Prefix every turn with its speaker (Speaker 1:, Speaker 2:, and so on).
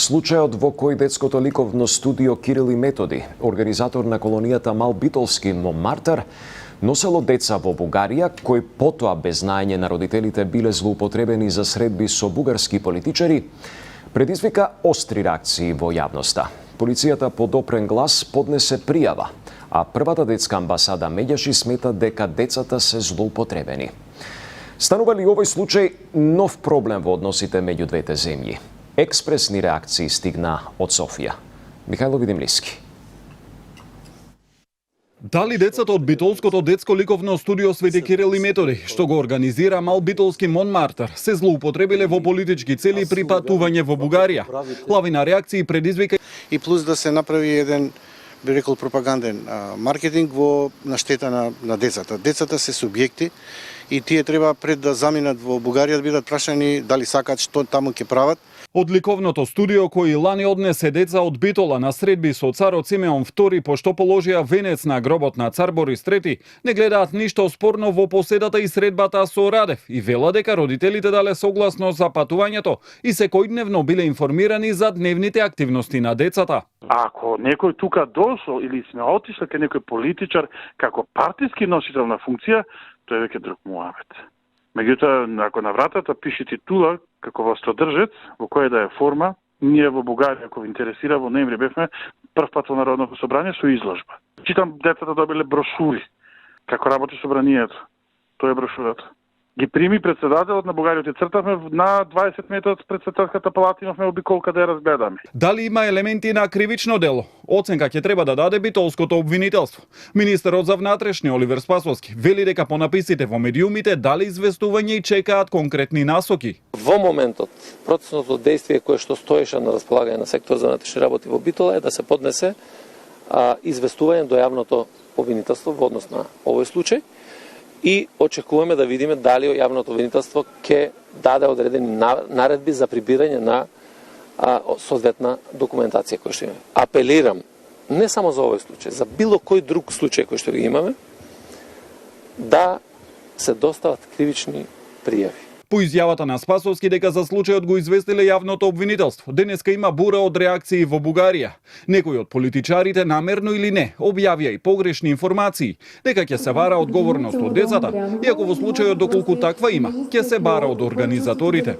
Speaker 1: Случајот во кој детското ликовно студио Кирил и Методи, организатор на колонијата Мал Битолски Монмартар, носело деца во Бугарија, кои потоа без знаење на родителите биле злоупотребени за средби со бугарски политичари, предизвика остри реакции во јавноста. Полицијата под опрен глас поднесе пријава, а првата детска амбасада Меѓаши смета дека децата се злоупотребени. Станува ли овој случај нов проблем во односите меѓу двете земји? Експресни реакции стигна од Софија. Михајло Видимлиски.
Speaker 2: Дали децата од Битолското детско ликовно студио Свети Кирил и Методи, што го организира Мал Битолски Монмартар, се злоупотребиле во политички цели при патување во Бугарија? Лавина реакции предизвика
Speaker 3: и плюс да се направи еден, би рекол, пропаганден маркетинг на штета на децата. Децата се субјекти и тие треба пред да заминат во Бугарија да бидат прашани дали сакаат што таму ќе прават.
Speaker 2: Од ликовното студио кој лани однесе деца од Битола на средби со царот Симеон II, пошто положија венец на гробот на цар Борис III, не гледаат ништо спорно во поседата и средбата со Радев и вела дека родителите дале согласно за патувањето и секојдневно биле информирани за дневните активности на децата.
Speaker 4: Ако некој тука дошол или сме отишли кај некој политичар како партиски носител на функција, тој е веќе друг муабет. Меѓутоа, ако на вратата пише титула како властодржец, во која да е форма, ние во Бугарија, ако ви интересира, во ноември бевме прв пат во Народното собрание со изложба. Читам, децата добиле брошури како работи собранието. Тоа е брошурата. Ги прими председателот на Бугарија, ти цртавме на 20 метри од председателската палата, имавме обиколка да ја разгледаме.
Speaker 2: Дали има елементи на кривично дело? Оценка ќе треба да даде битолското обвинителство. Министерот за внатрешни Оливер Спасовски вели дека по написите во медиумите дали известување и чекаат конкретни насоки.
Speaker 5: Во моментот, процесното действие кое што стоеше на располагање на сектор за внатрешни работи во Битола е да се поднесе известување до јавното обвинителство во однос на овој случај. И очекуваме да видиме дали јавното обвинителство ќе даде одредени наредби за прибирање на соодветна документација која што имаме. Апелирам не само за овој случај, за било кој друг случај кој што ги имаме, да се достават кривични пријави.
Speaker 2: По изјавата на Спасовски дека за случајот го известиле јавното обвинителство, денеска има бура од реакции во Бугарија. Некои од политичарите, намерно или не, објавија и погрешни информации, дека ќе се бара одговорност од децата, иако во случајот доколку таква има, ќе се бара од организаторите.